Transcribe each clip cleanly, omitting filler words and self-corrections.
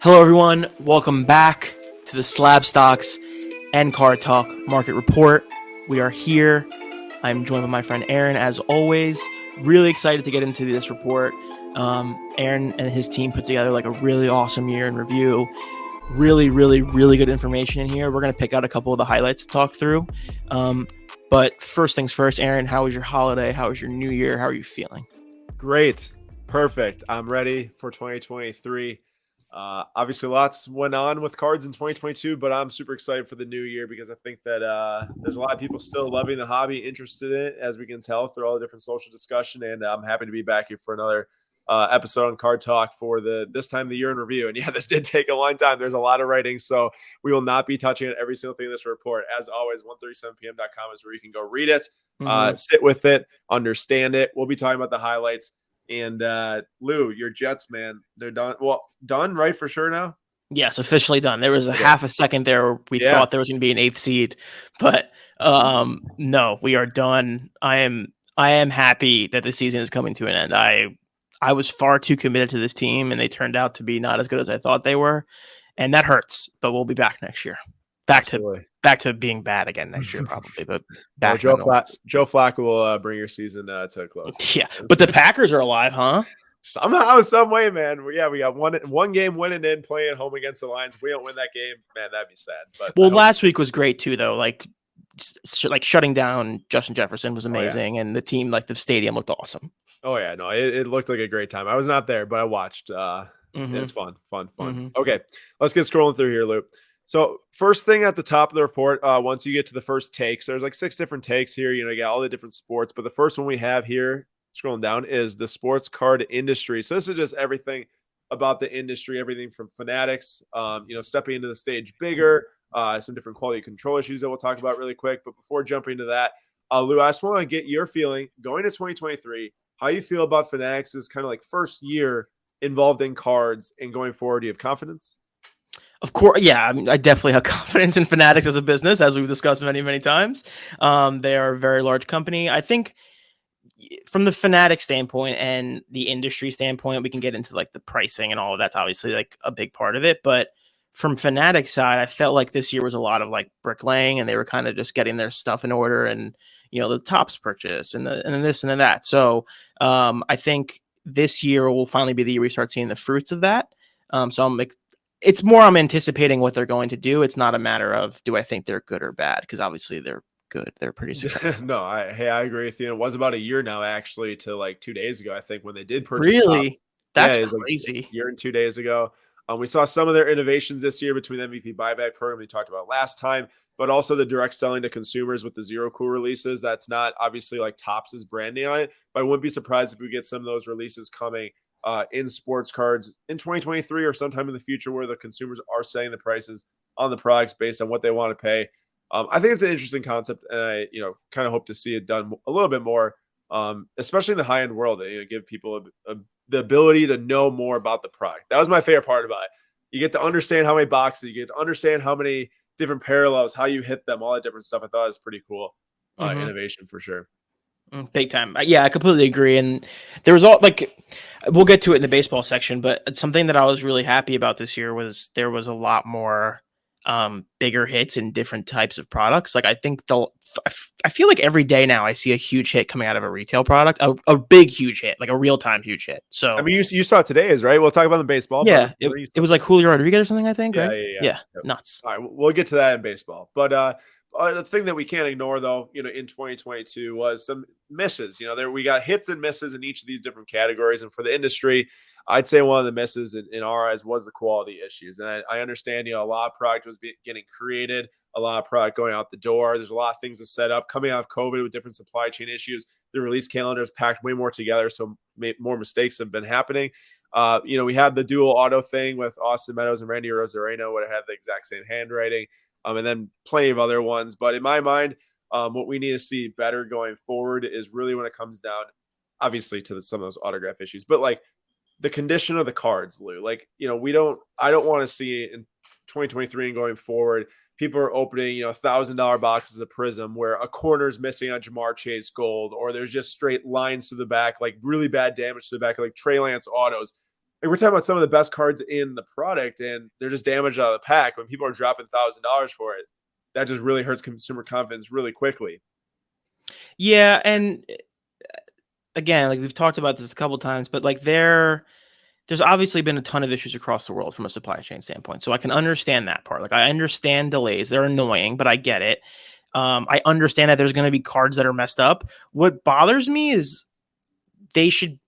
Hello, everyone. Welcome back to the SlabStox and Card Talk Market Report. We are here. I'm joined by my friend Aaron, as always. Really excited to get into this report. Aaron and his team put together like a really awesome year in review. Really good information in here. We're going to pick out a couple of the highlights to talk through. But first things first, Aaron, how was your holiday? How was your new year? How are you feeling? Great. Perfect. I'm ready for 2023. Obviously, lots went on with cards in 2022, but I'm super excited for the new year because I think that there's a lot of people still loving the hobby, interested in it, as we can tell through all the different social discussion. And I'm happy to be back here for another episode on Card Talk for this time of the year in review. And yeah, this did take a long time. There's a lot of writing, so we will not be touching on every single thing in this report. As always, 137pm.com is where you can go read it, sit with it, understand it. We'll be talking about the highlights. And Lou, your Jets, man, they're done. Well, done, right, for sure now? Yes, officially done. There was a half a second there where we thought there was going to be an 8th seed, but no, we are done. I am happy that the season is coming to an end. I was far too committed to this team, and they turned out to be not as good as I thought they were, and that hurts. But we'll be back next year, back to being bad again next year, probably. But back. Joe Flacco will bring your season to a close. Yeah, but the Packers are alive, huh? Somehow, some way, man. We got one game winning in, playing at home against the Lions. If we don't win that game, man, that'd be sad. But last week was great too, though. Like shutting down Justin Jefferson was amazing, and the team, like the stadium, looked awesome. Oh yeah, no, it looked like a great time. I was not there, but I watched. It's fun. Okay, let's get scrolling through here, Luke. So first thing at the top of the report, once you get to the first takes, there's like 6 different takes here. You got all the different sports, but the first one we have here, scrolling down, is the sports card industry. So this is just everything about the industry, everything from Fanatics, stepping into the stage bigger, some different quality control issues that we'll talk about really quick. But before jumping into that, Lou, I just want to get your feeling going to 2023, how you feel about Fanatics' kind of like first year involved in cards and going forward. Do you have confidence? Of course, yeah. I mean, I definitely have confidence in Fanatics as a business, as we've discussed many times. They are a very large company. I think from the Fanatic standpoint and the industry standpoint, we can get into like the pricing and all of that's obviously like a big part of it. But from Fanatic side, I felt like this year was a lot of like bricklaying, and they were kind of just getting their stuff in order, and the tops purchase and then this and then that. So I think this year will finally be the year we start seeing the fruits of that. So it's more I'm anticipating what they're going to do. It's not a matter of do I think they're good or bad, because obviously they're good. They're pretty successful. No, I agree with you. It was about a year now, actually, to like 2 days ago, I think, when they did purchase. Really? That's crazy. Like a year and 2 days ago. We saw some of their innovations this year between the MVP buyback program we talked about last time, but also the direct selling to consumers with the Zero Cool releases. That's not obviously like Topps' branding on it, but I wouldn't be surprised if we get some of those releases coming in sports cards in 2023 or sometime in the future, where the consumers are setting the prices on the products based on what they want to pay. I think it's an interesting concept, and I, kind of hope to see it done a little bit more, especially in the high-end world. Give people the ability to know more about the product. That was my favorite part about it. You get to understand how many boxes, you get to understand how many different parallels, how you hit them, all that different stuff. I thought it was pretty cool innovation for sure. Big time. Yeah, I completely agree. And there was we'll get to it in the baseball section, but something that I was really happy about this year was there was a lot more bigger hits in different types of products. Like I think I feel like every day now I see a huge hit coming out of a retail product, a big huge hit, like a real-time huge hit. So I mean, you saw today's, right? We'll talk about the baseball. Yeah, it was like Julio Rodriguez or something, I think. Right? Yeah. Nuts. All right, we'll get to that in baseball, but the thing that we can't ignore, though, in 2022 was some misses. There we got hits and misses in each of these different categories, and for the industry, I'd say one of the misses in our eyes was the quality issues. And I understand, a lot of product was getting created, a lot of product going out the door. There's a lot of things to set up coming out of COVID with different supply chain issues. The release calendar is packed way more together, so more mistakes have been happening. We had the dual auto thing with Austin Meadows and Randy Rosareno would have had the exact same handwriting, and then plenty of other ones. But in my mind, what we need to see better going forward is really when it comes down, obviously, to some of those autograph issues, but like the condition of the cards, Lou. Like, I don't want to see in 2023 and going forward, people are opening, $1,000 boxes of Prism where a corner is missing on Jamar Chase gold, or there's just straight lines to the back, like really bad damage to the back, like Trey Lance autos. we're talking about some of the best cards in the product, and they're just damaged out of the pack. When people are dropping $1,000 for it, that just really hurts consumer confidence really quickly. Yeah, and again, like we've talked about this a couple times, but like there's obviously been a ton of issues across the world from a supply chain standpoint. So I can understand that part. Like I understand delays. They're annoying, but I get it. I understand that there's going to be cards that are messed up. What bothers me is they should,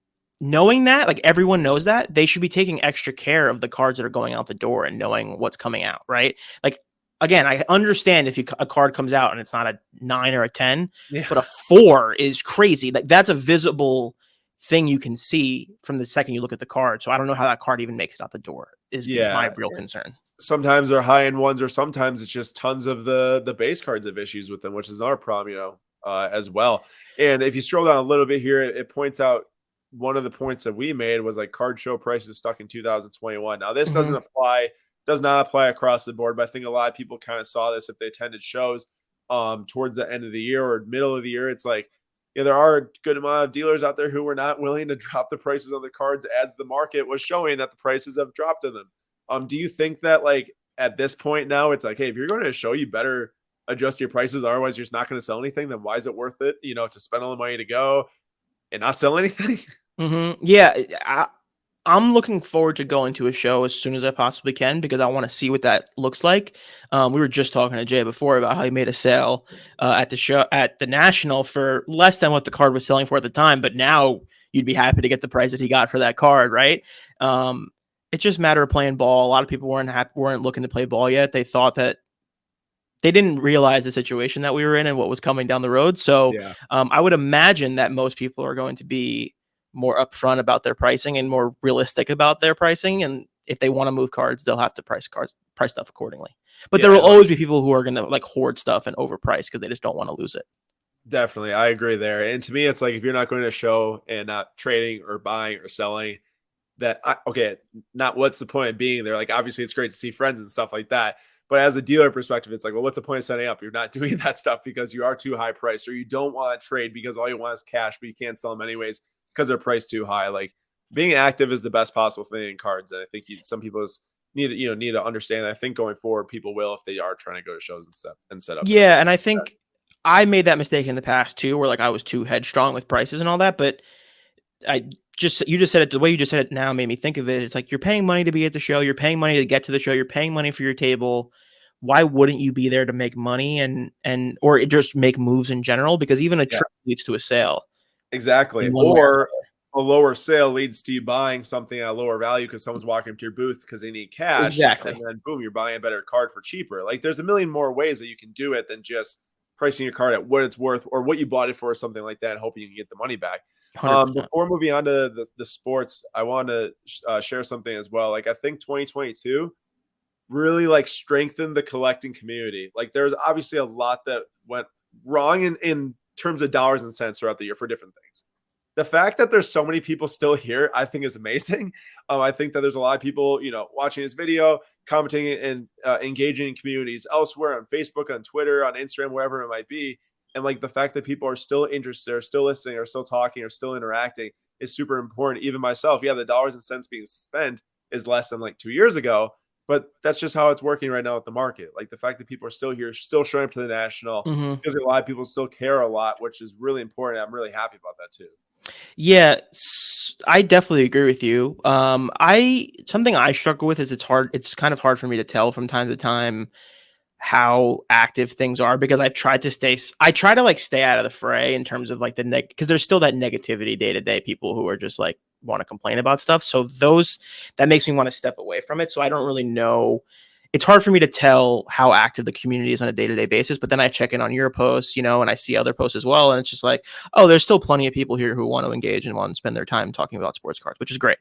knowing that, like everyone knows that, they should be taking extra care of the cards that are going out the door and knowing what's coming out, right? Like, again, I understand if a card comes out and it's not a 9 or a 10, Yeah. but a 4 is crazy. Like that's a visible thing you can see from the second you look at the card. So I don't know how that card even makes it out the door is my real concern. Sometimes they're high end ones, or sometimes it's just tons of the base cards have issues with them, which is another problem, as well. And if you scroll down a little bit here, it points out one of the points that we made was like card show prices stuck in 2021. Now this does not apply across the board, but I think a lot of people kind of saw this if they attended shows towards the end of the year or middle of the year. It's like, yeah, there are a good amount of dealers out there who were not willing to drop the prices on the cards as the market was showing that the prices have dropped in them. Do you think that like at this point now it's like, hey, if you're going to a show, you better adjust your prices, otherwise you're just not going to sell anything? Then why is it worth it, to spend all the money to go and not sell anything? Yeah, I'm looking forward to going to a show as soon as I possibly can because I want to see what that looks like. We were just talking to Jay before about how he made a sale at the show at the National for less than what the card was selling for at the time, but now you'd be happy to get the price that he got for that card, right? It's just a matter of playing ball. A lot of people weren't looking to play ball yet. They thought that they didn't realize the situation that we were in and what was coming down the road. So Yeah. I would imagine that most people are going to be more upfront about their pricing and more realistic about their pricing. And if they want to move cards, they'll have to price stuff accordingly. But there will always be people who are going to like hoard stuff and overprice because they just don't want to lose it. Definitely. I agree there. And to me, it's like if you're not going to a show and not trading or buying or selling, not what's the point of being there? Like, obviously, it's great to see friends and stuff like that. But as a dealer perspective, it's like, well, what's the point of setting up? You're not doing that stuff because you are too high priced, or you don't want to trade because all you want is cash, but you can't sell them anyways because they're priced too high. Like being active is the best possible thing in cards, and I think some people need to understand that. I think going forward, people will if they are trying to go to shows and set up. Yeah, and I think I made that mistake in the past too, where like I was too headstrong with prices and all that, but you just said it the way you just said it now made me think of it. It's like you're paying money to be at the show, you're paying money to get to the show, you're paying money for your table. Why wouldn't you be there to make money and or just make moves in general? Because even a trade leads to a sale. Exactly. Or a lower sale leads to you buying something at a lower value because someone's walking up to your booth because they need cash. Exactly. And then boom, you're buying a better card for cheaper. Like there's a million more ways that you can do it than just pricing your card at what it's worth or what you bought it for or something like that, hoping you can get the money back. Before moving on to the sports, I want to share something as well. Like I think 2022 really like strengthened the collecting community. Like there's obviously a lot that went wrong in terms of dollars and cents throughout the year for different things. The fact that there's so many people still here, I think is amazing. I think that there's a lot of people, watching this video, commenting and engaging in communities elsewhere on Facebook, on Twitter, on Instagram, wherever it might be. And like the fact that people are still interested, are still listening, are still talking, are still interacting is super important. Even myself, yeah, the dollars and cents being spent is less than like 2 years ago, but that's just how it's working right now with the market. Like the fact that people are still here, still showing up to the National, because a lot of people still care a lot, which is really important. I'm really happy about that too. Yeah, I definitely agree with you. Something I struggle with is it's kind of hard for me to tell from time to time how active things are because I try to like stay out of the fray in terms of like because there's still that negativity day to day, people who are just like want to complain about stuff. So that makes me want to step away from it. So I don't really know. It's hard for me to tell how active the community is on a day-to-day basis, but then I check in on your posts, and I see other posts as well. And it's just like, oh, there's still plenty of people here who want to engage and want to spend their time talking about sports cards, which is great.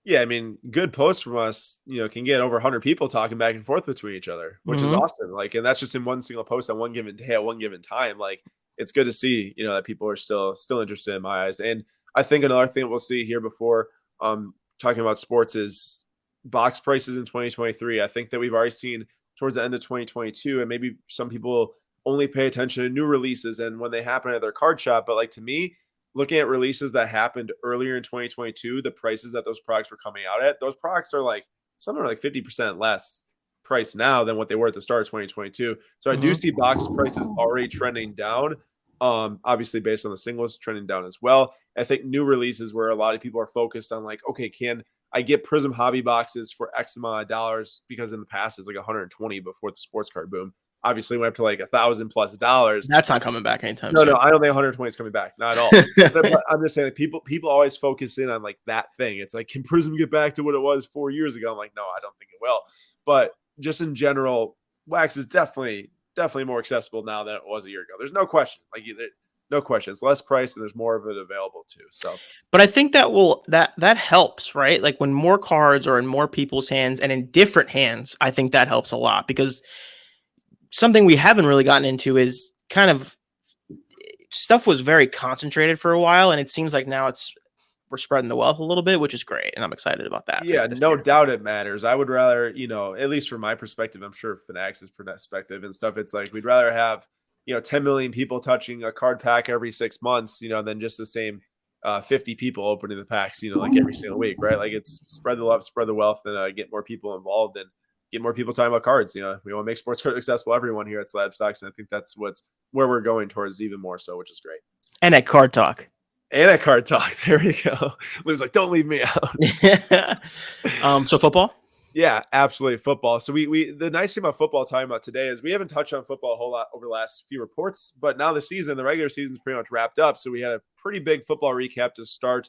Yeah, I mean, good posts from us, can get over 100 people talking back and forth between each other, which is awesome. Like, and that's just in one single post on one given day at one given time. Like, it's good to see, that people are still interested in my eyes. And I think another thing we'll see here before talking about sports is box prices in 2023. I think that we've already seen towards the end of 2022, and maybe some people only pay attention to new releases and when they happen at their card shop. But like to me, looking at releases that happened earlier in 2022, the prices that those products were coming out at, those products are like something like 50% less price now than what they were at the start of 2022. So I do see box prices already trending down. Obviously based on the singles trending down as well. I think new releases where a lot of people are focused on like, okay, can I get Prism hobby boxes for X amount of dollars? Because in the past it's like 120 before the sports card boom. Obviously went up to like $1,000+ That's not coming back anytime No, soon. I don't think 120 is coming back. Not at all. But I'm just saying like, people always focus in on like that thing. It's like, can Prism get back to what it was 4 years ago? I'm like, no, I don't think it will. But just in general, wax is definitely more accessible now than it was a year ago. There's no question. Like no question. It's less price and there's more of it available too. So, but I think that helps, right? Like when more cards are in more people's hands and in different hands, I think that helps a lot, because something we haven't really gotten into is kind of stuff was very concentrated for a while, and it seems like now we're spreading the wealth a little bit, which is great, and I'm excited about that. Yeah, no doubt it matters. I would rather, at least from my perspective, I'm sure Fanatics' perspective and stuff, it's like we'd rather have 10 million people touching a card pack every 6 months, than just the same 50 people opening the packs, like every single week, right? Like it's spread the love, spread the wealth, and get more people involved and get more people talking about cards. We want to make sports cards accessible to everyone here at SlabStox, and I think that's where we're going towards even more so, which is great. And at Card Talk. And at Card Talk. There we go. Lou's like, don't leave me out. So football? Yeah, absolutely. Football. So we the nice thing about football talking about today is we haven't touched on football a whole lot over the last few reports, but now the regular season is pretty much wrapped up. So we had a pretty big football recap to start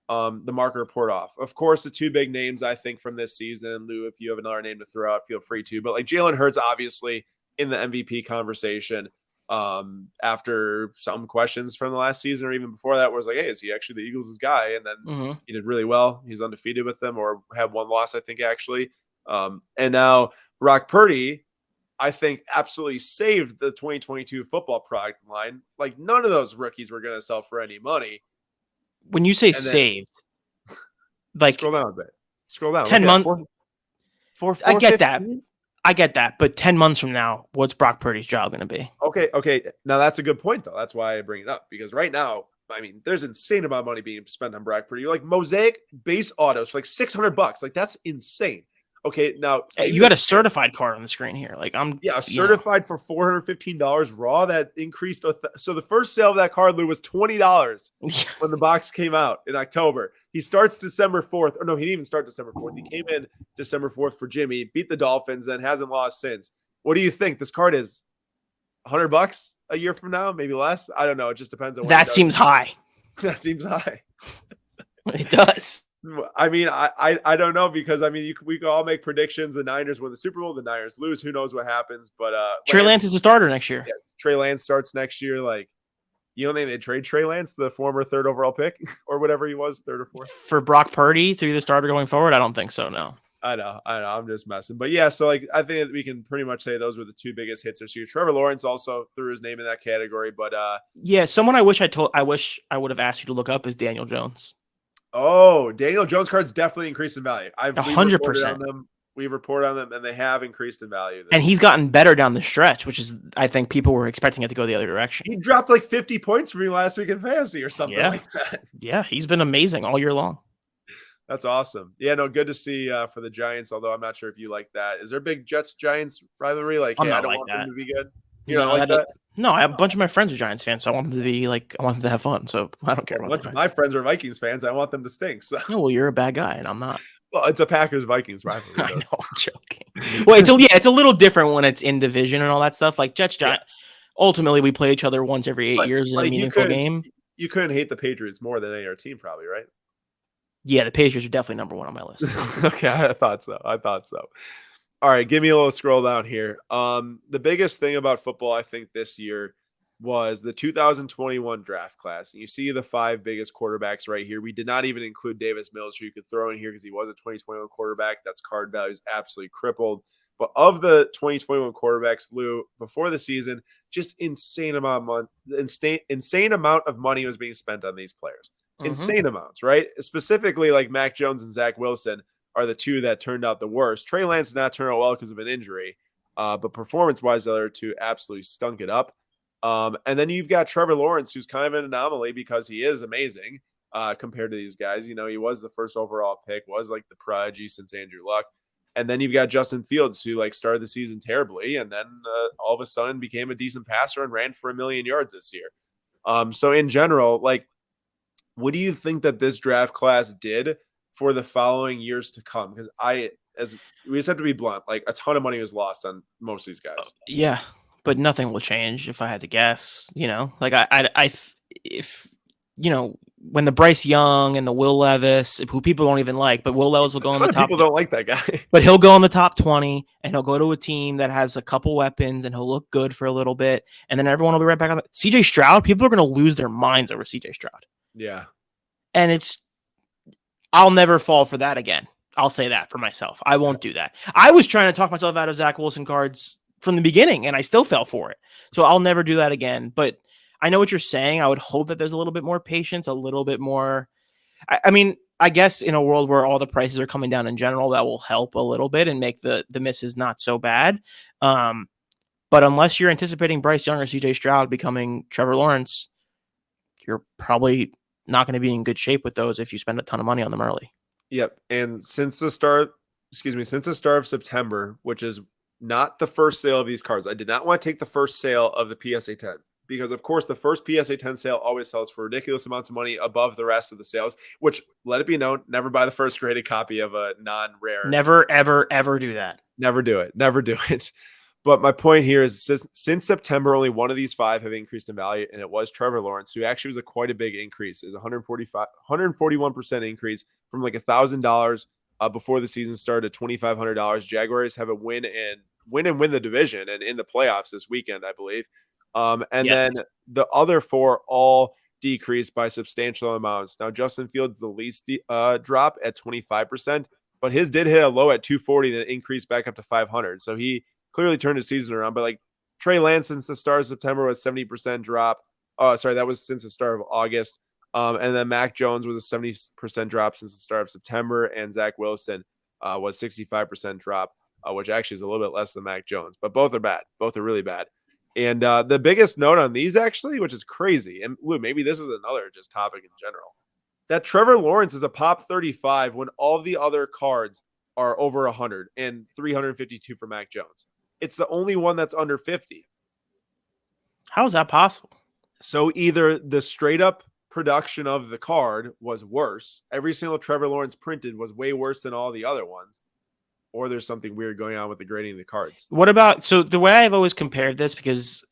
the market report off. Of course, the two big names I think from this season, Lou, if you have another name to throw out, feel free to. But like Jalen Hurts, obviously in the MVP conversation. After some questions from the last season or even before that was like, hey, is he actually the Eagles' guy? And then he did really well. He's undefeated with them, or had one loss, I think, actually. And now Brock Purdy, I think, absolutely saved the 2022 football product line. Like none of those rookies were going to sell for any money. When you say saved, like scroll down a bit. Scroll down. 10 months. I get that. 15? I get that, but 10 months from now, what's Brock Purdy's job going to be? Okay. Now that's a good point, though. That's why I bring it up, because right now, I mean, there's insane amount of money being spent on Brock Purdy. Like Mosaic base autos for like $600. Like that's insane. Okay, now you got a certified card on the screen here. Like certified for $415 raw. That increased. So the first sale of that card, Lou, was $20 when the box came out in October. He starts December 4th. Or no, he didn't even start December 4th. He came in December 4th for Jimmy, beat the Dolphins, and hasn't lost since. What do you think? This card is $100 a year from now, maybe less. I don't know. It just depends on. That seems high. That seems high. It does. I mean, I don't know, because I mean, we can all make predictions. The Niners win the Super Bowl, the Niners lose. Who knows what happens? But Trey Lance is a starter next year. Yeah, Trey Lance starts next year. Like, you don't think they trade Trey Lance, the former 3rd overall pick or whatever he was, 3rd or 4th, for Brock Purdy to be the starter going forward? I don't think so. No. I know. I'm just messing. But yeah, so like I think we can pretty much say those were the two biggest hits this year. Trevor Lawrence also threw his name in that category, but yeah, someone I wish I would have asked you to look up is Daniel Jones. Oh, Daniel Jones cards definitely increased in value. 100%. We report on them, and they have increased in value. And he's gotten better down the stretch, which is, I think people were expecting it to go the other direction. He dropped like 50 points for me last week in fantasy or something like that. Yeah, he's been amazing all year long. That's awesome. Yeah, no, good to see for the Giants, although I'm not sure if you like that. Is there a big Jets-Giants rivalry? Like, hey, I don't want them to be good. You don't like that? No, I have a bunch of my friends are Giants fans, so I want them to be like, I want them to have fun. So I don't care about my friends are Vikings fans. I want them to stink. So. Oh, well, you're a bad guy, and I'm not. Well, it's a Packers-Vikings rivalry. I know, I'm joking. Well, it's a little different when it's in division and all that stuff. Like Jets-Giants, ultimately, we play each other once every 8 years in a meaningful game. You couldn't hate the Patriots more than any other team, probably, right? Yeah, the Patriots are definitely number one on my list. Okay, I thought so. All right, give me a little scroll down here. The biggest thing about football, I think, this year was the 2021 draft class. And you see the 5 biggest quarterbacks right here. We did not even include Davis Mills, who you could throw in here because he was a 2021 quarterback. That's card values absolutely crippled. But of the 2021 quarterbacks, Lou, before the season, just insane amount of money was being spent on these players. Insane amounts, right? Specifically, like Mac Jones and Zach Wilson are the two that turned out the worst. Trey Lance did not turn out well because of an injury, but performance-wise, the other two absolutely stunk it up. And then you've got Trevor Lawrence, who's kind of an anomaly because he is amazing compared to these guys. You know, he was the first overall pick, was like the prodigy since Andrew Luck. And then you've got Justin Fields, who like started the season terribly, and then all of a sudden became a decent passer and ran for 1,000,000 yards this year. So in general, like, what do you think that this draft class did for the following years to come? Because as we just have to be blunt, like a ton of money was lost on most of these guys. Yeah, but nothing will change if I had to guess. You know, like if you know, when the Bryce Young and the Will Levis, who people don't even like, but Will Levis will go in the top. People don't like that guy, but he'll go in the top 20, and he'll go to a team that has a couple weapons, and he'll look good for a little bit, and then everyone will be right back on the CJ Stroud. People are going to lose their minds over CJ Stroud. Yeah, and I'll never fall for that again. I'll say that for myself. I won't do that. I was trying to talk myself out of Zach Wilson cards from the beginning, and I still fell for it. So I'll never do that again. But I know what you're saying. I would hope that there's a little bit more patience, a little bit more. I mean, I guess in a world where all the prices are coming down in general, that will help a little bit and make the misses not so bad. But unless you're anticipating Bryce Young or CJ Stroud becoming Trevor Lawrence, you're probably not going to be in good shape with those if you spend a ton of money on them early. Yep. And since the start of September, which is not the first sale of these cards, I did not want to take the first sale of the PSA 10 because, of course, the first PSA 10 sale always sells for ridiculous amounts of money above the rest of the sales, which, let it be known, never buy the first graded copy of a non-rare. Never, ever, ever do that. Never do it. Never do it. But my point here is since September, only one of these 5 have increased in value, and it was Trevor Lawrence, who actually was quite a big increase. Is 141% increase from like $1,000 before the season started to $2,500. Jaguars have a win the division and in the playoffs this weekend, I believe. And yes. Then the other 4 all decreased by substantial amounts. Now Justin Fields the least drop at 25%, but his did hit a low at 240 that increased back up to 500. So he clearly turned his season around. But like Trey Lance since the start of September was 70% drop. That was since the start of August. And then Mac Jones was a 70% drop since the start of September, and Zach Wilson was 65% drop, which actually is a little bit less than Mac Jones. But both are bad. Both are really bad. And the biggest note on these, actually, which is crazy, and Lou, maybe this is another just topic in general, that Trevor Lawrence is a pop 35 when all the other cards are over 100 and 352 for Mac Jones. It's the only one that's under 50. How is that possible? So either the straight up production of the card was worse. Every single Trevor Lawrence printed was way worse than all the other ones. Or there's something weird going on with the grading of the cards. What about, so the way I've always compared this, because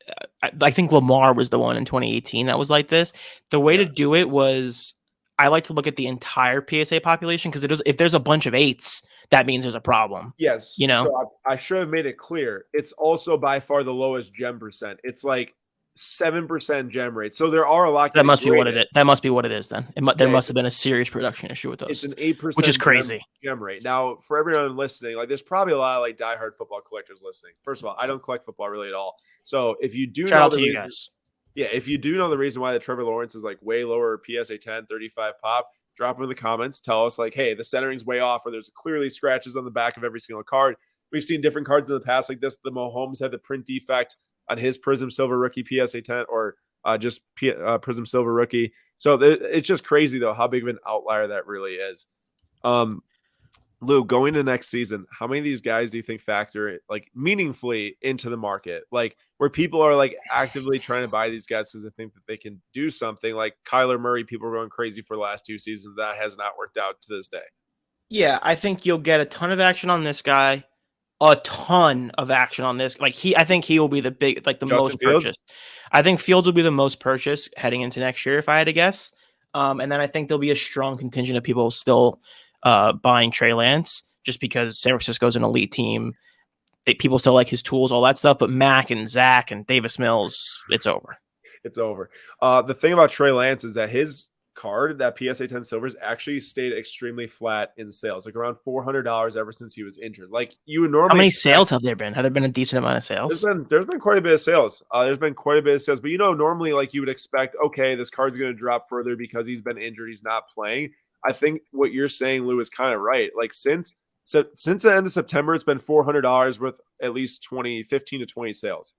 I think Lamar was the one in 2018 that was like this. The way to do it was, I like to look at the entire PSA population, because if there's a bunch of 8s, that means there's a problem. Yes. You know, so I should have made it clear. It's also by far the lowest gem percent. It's like 7% gem rate. So there are a lot. That must be what it is. That must be what it is then. There must have been a serious production issue with those. It's an 8%, which is crazy gem rate. Now, for everyone listening, like there's probably a lot of like diehard football collectors listening. First of all, I don't collect football really at all. So if you do, shout out to you guys. Yeah, if you do know the reason why the Trevor Lawrence is like way lower PSA 10, 35 pop, drop them in the comments. Tell us like, hey, the centering's way off, or there's clearly scratches on the back of every single card. We've seen different cards in the past like this. The Mahomes had the print defect on his Prism Silver Rookie PSA 10, or just Prism Silver Rookie. So it's just crazy though how big of an outlier that really is. Lou, going to next season, how many of these guys do you think factor like meaningfully into the market? Like where people are like actively trying to buy these guys because they think that they can do something. Like Kyler Murray, people are going crazy for the last 2 seasons. That has not worked out to this day. Yeah, I think you'll get a ton of action on this guy. A ton of action on this. I think he will be the big, like the Justin most Fields? purchased. I think Fields will be the most purchased heading into next year, if I had to guess. And then I think there'll be a strong contingent of people still buying Trey Lance, just because San Francisco's an elite team. People still like his tools, all that stuff. But Mac and Zach and Davis Mills, it's over. It's over. The thing about Trey Lance is that his card, that PSA 10 Silvers, actually stayed extremely flat in sales, like around $400 ever since he was injured. Like you would normally. How many sales have there been? Have there been a decent amount of sales? There's been quite a bit of sales. But normally like you would expect, okay, this card's going to drop further because he's been injured, he's not playing. I think what you're saying, Lou, is kind of right. Like since the end of September, it's been $400 with at least 15 to 20 sales.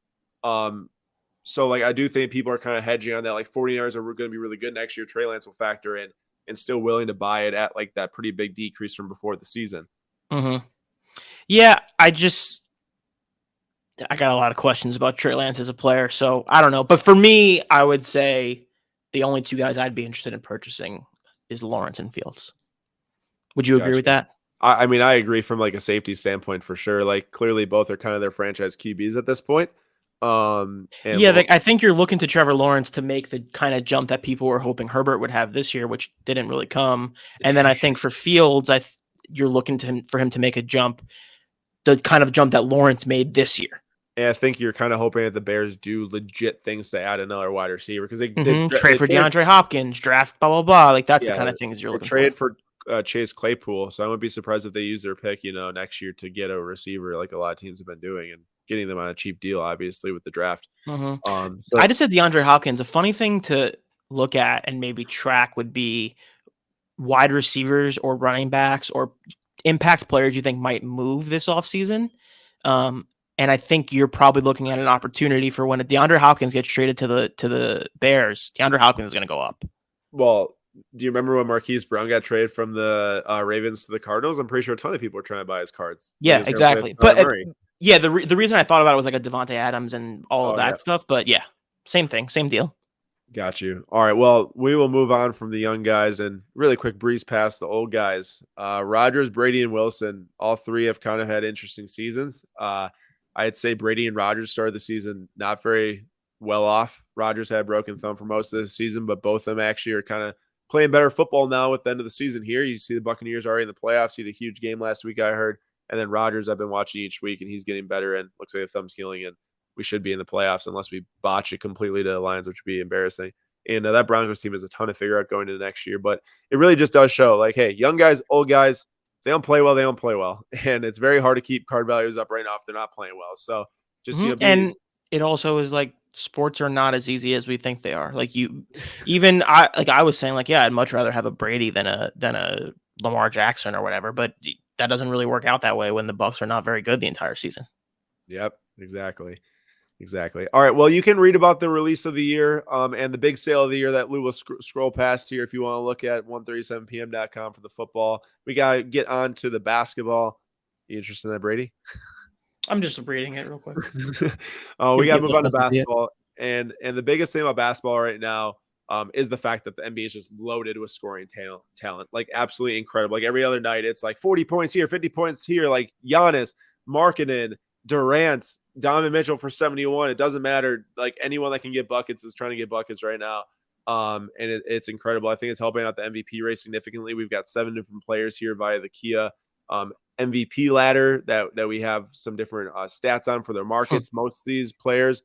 So like I do think people are kind of hedging on that. Like 49ers are going to be really good next year. Trey Lance will factor in and still willing to buy it at like that pretty big decrease from before the season. Mm-hmm. Yeah, I got a lot of questions about Trey Lance as a player, so I don't know. But for me, I would say the only two guys I'd be interested in purchasing is Lawrence and Fields. Would you agree with Gotcha. that? I mean, I agree from like a safety standpoint for sure. Like clearly both are kind of their franchise QBs at this point. And Yeah, I think you're looking to Trevor Lawrence to make the kind of jump that people were hoping Herbert would have this year, which didn't really come. And then I think for Fields, you're looking for him to make a jump, the kind of jump that Lawrence made this year. And I think you're kind of hoping that the Bears do legit things to add another wide receiver because they trade for DeAndre Hopkins, draft, blah, blah, blah. Like that's the kind of things you're looking trade for. Chase Claypool. So I wouldn't be surprised if they use their pick, next year to get a receiver like a lot of teams have been doing and getting them on a cheap deal, obviously, with the draft. I just said DeAndre Hopkins. A funny thing to look at and maybe track would be wide receivers or running backs or impact players you think might move this offseason. And I think you're probably looking at an opportunity for when DeAndre Hopkins gets traded to the Bears, DeAndre Hopkins is going to go up. Well, do you remember when Marquise Brown got traded from the Ravens to the Cardinals? I'm pretty sure a ton of people were trying to buy his cards. Yeah, exactly. But the reason I thought about it was like a Devontae Adams and all of that stuff. But yeah, same thing, same deal. Got you. All right. Well, we will move on from the young guys and really quick breeze past the old guys. Rodgers, Brady, and Wilson, all three have kind of had interesting seasons. I'd say Brady and Rodgers started the season not very well off. Rodgers had a broken thumb for most of the season, but both of them actually are kind of playing better football now at the end of the season here. You see the Buccaneers already in the playoffs. You had a huge game last week, I heard. And then Rodgers, I've been watching each week, and he's getting better and looks like the thumb's healing, and we should be in the playoffs unless we botch it completely to the Lions, which would be embarrassing. And that Broncos team has a ton to figure out going into next year. But it really just does show, like, hey, young guys, old guys, if they don't play well, they don't play well. And it's very hard to keep card values up right now if they're not playing well. So just, and it also is like sports are not as easy as we think they are. Like I was saying, like, yeah, I'd much rather have a Brady than a Lamar Jackson or whatever, but that doesn't really work out that way when the Bucs are not very good the entire season. Yep, exactly. All right. Well, you can read about the release of the year and the big sale of the year that Lou will scroll past here if you want to look at 137pm.com for the football. We got to get on to the basketball. You interested in that, Brady? I'm just reading it real quick. We got to move on to basketball. And the biggest thing about basketball right now is the fact that the NBA is just loaded with scoring talent. Like, absolutely incredible. Like, every other night, it's like 40 points here, 50 points here. Like, Giannis, Markkanen, Durant, Donovan Mitchell for 71. It doesn't matter. Like, anyone that can get buckets is trying to get buckets right now. And it's incredible. I think it's helping out the MVP race significantly. We've got 7 different players here via the Kia MVP ladder that we have some different stats on for their markets. Most of these players,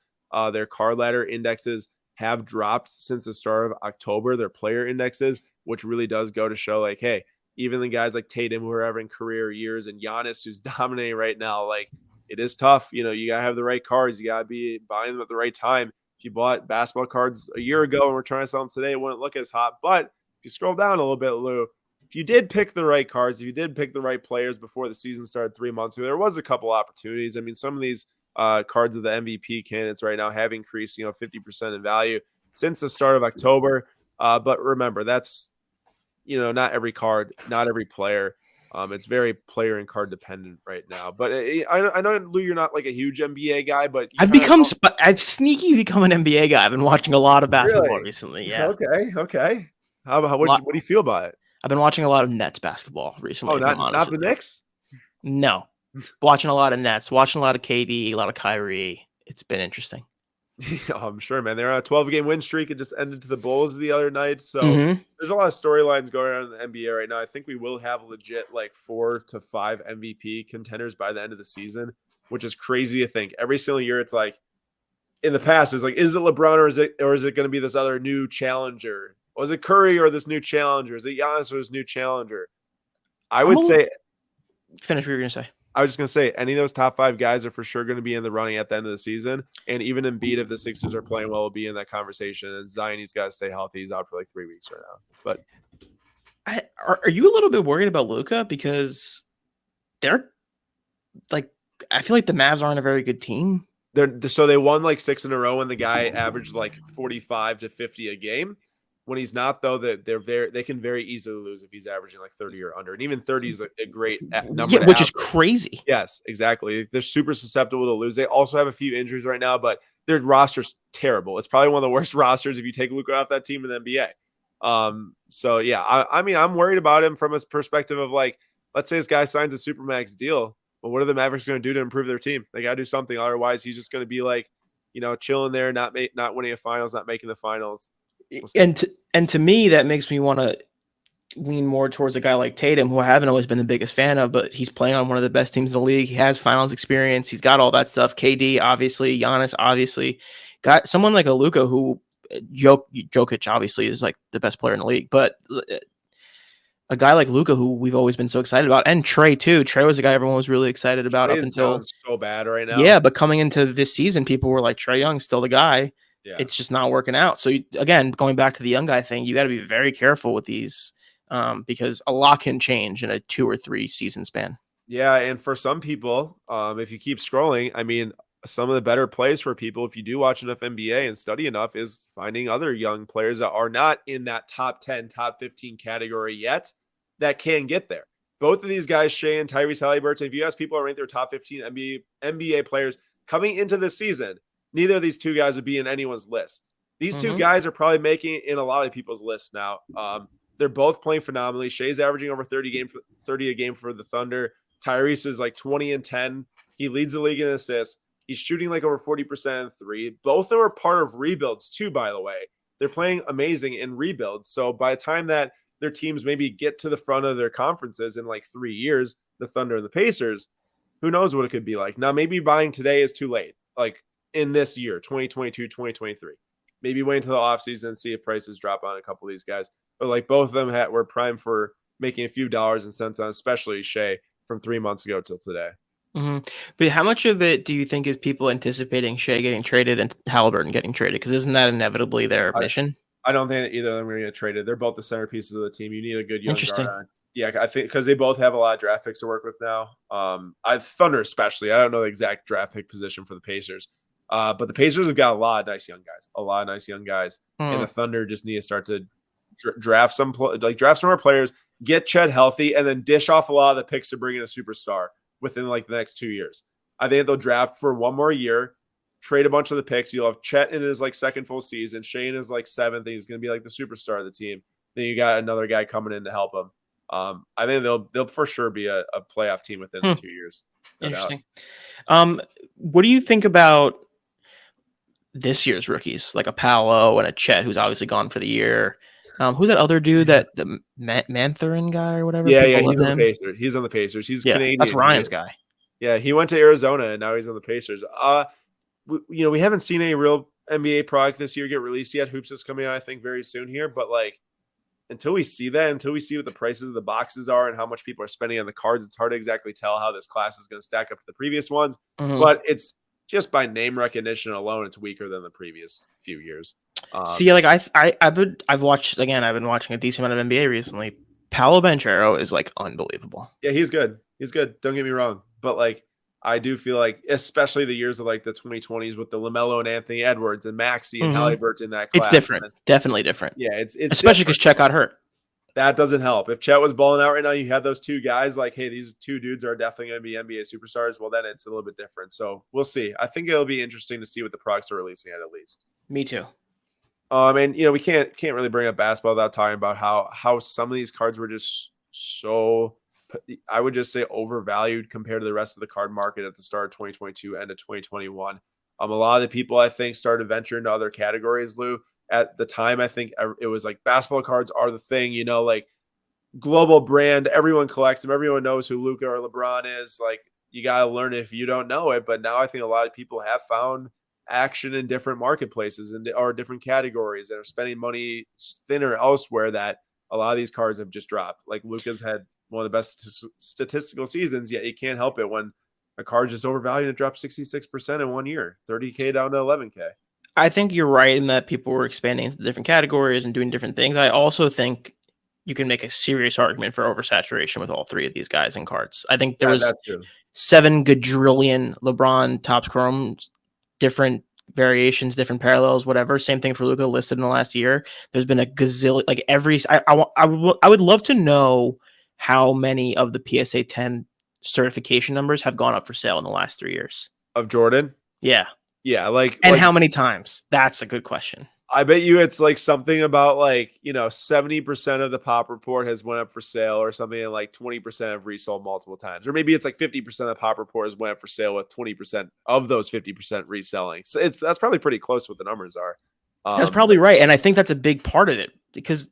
their card ladder indexes have dropped since the start of October, their player indexes, which really does go to show, like, hey, even the guys like Tatum who are having career years and Giannis who's dominating right now, like, it is tough. You got to have the right cards. You got to be buying them at the right time. If you bought basketball cards a year ago and we're trying to sell them today, it wouldn't look as hot. But if you scroll down a little bit, Lou, if you did pick the right cards, if you did pick the right players before the season started 3 months ago, there was a couple opportunities. I mean, some of these cards of the MVP candidates right now have increased, 50% in value since the start of October. But remember, that's, not every card, not every player. It's very player and card dependent right now. But I know, Lou, you're not like a huge NBA guy, but I've sneaky become an NBA guy. I've been watching a lot of basketball recently. Yeah. Okay. What do you feel about it? I've been watching a lot of Nets basketball recently. Oh, not the Knicks? No. Watching a lot of Nets, watching a lot of KD, a lot of Kyrie. It's been interesting. Yeah, I'm sure, man. They're on a 12-game win streak. It just ended to the Bulls the other night. So there's a lot of storylines going on in the NBA right now. I think we will have legit like 4 to 5 MVP contenders by the end of the season, which is crazy to think. Every single year, it's like, in the past, it's like, is it LeBron or is it going to be this other new challenger? Was it Curry or this new challenger? Is it Giannis or this new challenger? I would say. Finish what you were going to say. I was just going to say, any of those top 5 guys are for sure going to be in the running at the end of the season. And even Embiid, if the Sixers are playing well, will be in that conversation. And Zion, he's got to stay healthy. He's out for like 3 weeks right now. But are you a little bit worried about Luka? Because they're like, I feel like the Mavs aren't a very good team. They won like 6 in a row, and the guy averaged like 45 to 50 a game. When he's not, though, that they can very easily lose if he's averaging like 30 or under, and even 30 is a great number Yeah, to which is average. crazy. Yes, exactly. They're super susceptible to lose. They also have a few injuries right now, but their roster's terrible. It's probably one of the worst rosters if you take Luka off that team in the NBA. So yeah, I mean, I'm worried about him from a perspective of like, let's say this guy signs a supermax deal. Well, what are the Mavericks going to do to improve their team? They got to do something. Otherwise, he's just going to be like, chilling there, not winning a finals, not making the finals. And to me, that makes me want to lean more towards a guy like Tatum, who I haven't always been the biggest fan of, but he's playing on one of the best teams in the league. He has finals experience. He's got all that stuff. KD, obviously. Giannis, obviously. Got someone like a Luka, who Jokic, obviously, is like the best player in the league. But a guy like Luka, who we've always been so excited about, and Trey, too. Trey was a guy everyone was really excited about Trey up until so bad right now. Yeah, but coming into this season, people were like, Trey Young's still the guy. Yeah. It's just not working out. So, again, going back to the young guy thing, you got to be very careful with these because a lot can change in a 2 or 3 season span. Yeah, and for some people, if you keep scrolling, I mean, some of the better plays for people, if you do watch enough NBA and study enough, is finding other young players that are not in that top 10, top 15 category yet that can get there. Both of these guys, Shea and Tyrese Haliburton, if you ask people to rank their top 15 NBA players coming into this season, neither of these two guys would be in anyone's list. These two guys are probably making it in a lot of people's lists now. They're both playing phenomenally. Shea's averaging over 30 a game for the Thunder. Tyrese is like 20 and 10. He leads the league in assists. He's shooting like over 40% in three. Both of them are part of rebuilds too, by the way. They're playing amazing in rebuilds. So by the time that their teams maybe get to the front of their conferences in like 3 years, the Thunder and the Pacers, who knows what it could be like. Now, maybe buying today is too late, like in this year, 2022, 2023. Maybe wait until the offseason and see if prices drop on a couple of these guys. But like both of them were primed for making a few dollars and cents on, especially Shea from 3 months ago till today. Mm-hmm. But how much of it do you think is people anticipating Shea getting traded and Haliburton getting traded? Because isn't that inevitably their mission? I don't think that either of them are going to get traded. They're both the centerpieces of the team. You need a good young Interesting. guard. Yeah, I think because they both have a lot of draft picks to work with now. Thunder especially. I don't know the exact draft pick position for the Pacers, but the Pacers have got a lot of nice young guys. And the Thunder just need to start to draft some more players, get Chet healthy, and then dish off a lot of the picks to bring in a superstar within like the next 2 years. I think they'll draft for one more year, trade a bunch of the picks. You'll have Chet in his like second full season. Shane is like 7th. And he's going to be like the superstar of the team. Then you got another guy coming in to help him. I think they'll for sure be a playoff team within 2 years. No Interesting. What do you think about this year's rookies, like a Paolo and a Chet, who's obviously gone for the year? Who's that other dude, the Mathurin guy or whatever? Yeah, he's on the Pacers. He's on the Pacers. He's Canadian. That's Ryan's guy. Yeah, he went to Arizona and now he's on the Pacers. We haven't seen any real NBA product this year get released yet. Hoops is coming out, I think, very soon here. But like, until we see what the prices of the boxes are and how much people are spending on the cards, it's hard to exactly tell how this class is going to stack up to the previous ones. But it's just by name recognition alone, it's weaker than the previous few years. Like I've been watching a decent amount of NBA recently. Paolo Banchero is like unbelievable. Yeah, he's good. Don't get me wrong, but like I do feel like, especially the years of like the 2020s with the LaMelo and Anthony Edwards and Maxey and Haliburton in that class, it's different, definitely different. Yeah, it's especially because Chet got hurt. That doesn't help. If Chet was balling out right now, you had those two guys like, hey, these two dudes are definitely going to be NBA superstars. Well, then it's a little bit different. So we'll see. I think it'll be interesting to see what the products are releasing at least. Me too. And we can't really bring up basketball without talking about how some of these cards were just so, I would just say, overvalued compared to the rest of the card market at the start of 2022 and of 2021. A lot of the people, I think, started venturing into other categories, Lou. At the time, I think it was like basketball cards are the thing, like global brand. Everyone collects them. Everyone knows who Luka or LeBron is. Like, you got to learn it if you don't know it. But now I think a lot of people have found action in different marketplaces or different categories and are spending money thinner elsewhere, that a lot of these cards have just dropped. Like Luka's had one of the best statistical seasons, yet you can't help it when a card's just overvalued and dropped 66% in 1 year, 30K down to 11K. I think you're right in that people were expanding into different categories and doing different things. I also think you can make a serious argument for oversaturation with all three of these guys in cards. I think there was 7 quadrillion LeBron Topps Chrome different variations, different parallels, whatever. Same thing for Luka listed in the last year. There's been a gazillion, like I would love to know how many of the PSA 10 certification numbers have gone up for sale in the last 3 years. Of Jordan. Yeah. Yeah. And how many times? That's a good question. I bet you it's like something about 70% of the pop report has went up for sale or something, and like 20% have resold multiple times. Or maybe it's like 50% of pop report has went up for sale with 20% of those 50% reselling. So that's probably pretty close to what the numbers are. That's probably right. And I think that's a big part of it, because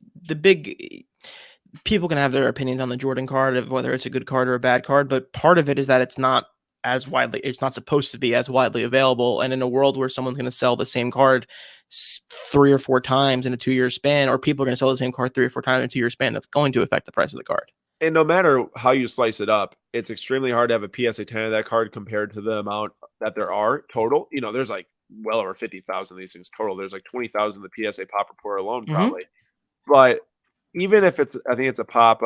people can have their opinions on the Jordan card of whether it's a good card or a bad card, but part of it is that it's not supposed to be as widely available. And in a world where someone's going to sell the same card 3 or 4 times in a 2-year span, or people are going to sell the same card 3 or 4 times in a 2-year span, that's going to affect the price of the card. And no matter how you slice it up, it's extremely hard to have a PSA 10 of that card compared to the amount that there are total. There's like well over 50,000 of these things total. There's like 20,000 the PSA pop report alone, probably. But even if I think it's a pop,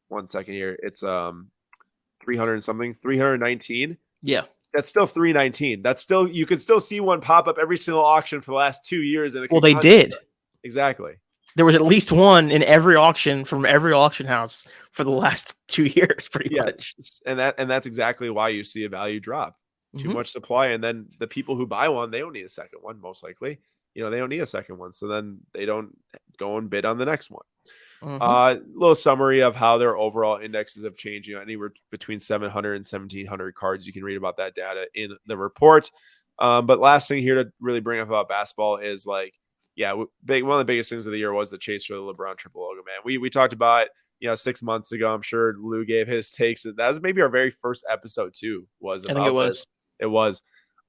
1 second here, it's 300 and something, 319. Yeah. That's still 319. That's still, you could still see one pop up every single auction for the last 2 years. Well, they did. Exactly. There was at least one in every auction from every auction house for the last 2 years, pretty much. And that's exactly why you see a value drop. Too much supply, and then the people who buy one, they don't need a second one, most likely. They don't need a second one, so then they don't go and bid on the next one. Little summary of how their overall indexes have changed. Anywhere between 700 and 1,700 cards. You can read about that data in the report. But last thing here to really bring up about basketball is one of the biggest things of the year was the chase for the LeBron triple logo. Man, we talked about it 6 months ago. I'm sure Lou gave his takes. That was maybe our very first episode too. I think it was. It was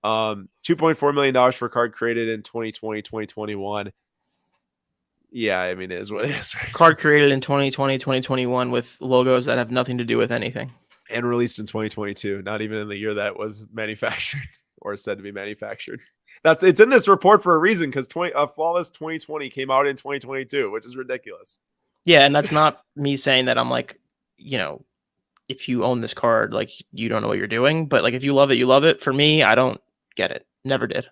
$2.4 million for a card created in 2020, 2021. Yeah, I mean, it is what it is. Right? Card created in 2020, 2021 with logos that have nothing to do with anything. And released in 2022, not even in the year that was manufactured or said to be manufactured. It's in this report for a reason, because Flawless 2020 came out in 2022, which is ridiculous. Yeah, and that's not me saying that I'm like, if you own this card, like, you don't know what you're doing. But like, if you love it, you love it. For me, I don't get it. Never did.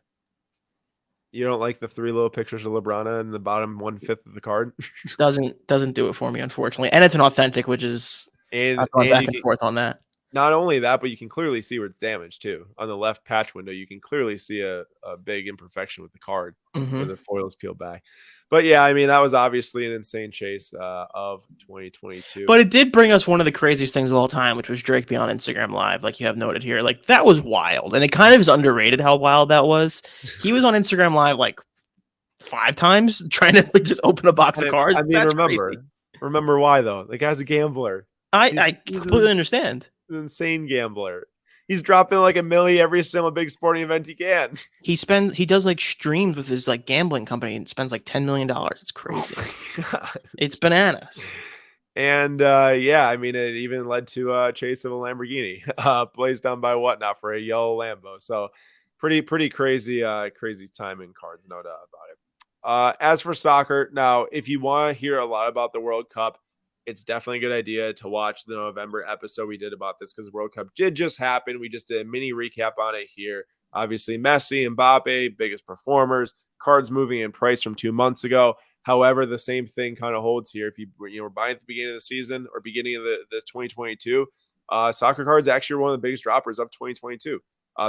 You don't like the 3 little pictures of LeBron in the bottom 1/5 of the card? doesn't do it for me, unfortunately. And it's an authentic, which is I've gone back and forth on that. Not only that, but you can clearly see where it's damaged too. On the left patch window, you can clearly see a big imperfection with the card where the foil is peeled back. But yeah, I mean, that was obviously an insane chase of 2022. But it did bring us one of the craziest things of all time, which was Drake being on Instagram Live, like you have noted here. Like, that was wild. And it kind of is underrated how wild that was. He was on Instagram Live like 5 times trying to like just open a box of cards. I mean, remember why though? The guy's a gambler. I completely understand. He's an insane gambler. He's dropping like $1 million every single big sporting event he can. He does like streams with his like gambling company and spends like $10 million. It's crazy. Oh, it's bananas. And I mean, it even led to a chase of a Lamborghini, blazed down by whatnot for a yellow Lambo. So pretty crazy time in cards, no doubt about it. As for soccer, now, if you want to hear a lot about the World Cup, it's definitely a good idea to watch the November episode we did about this, because the World Cup did just happen. We just did a mini recap on it here. Obviously, Messi, Mbappé, biggest performers, cards moving in price from 2 months ago. However, the same thing kind of holds here. If you were buying at the beginning of the season or beginning of the 2022, soccer cards actually were one of the biggest droppers of 2022.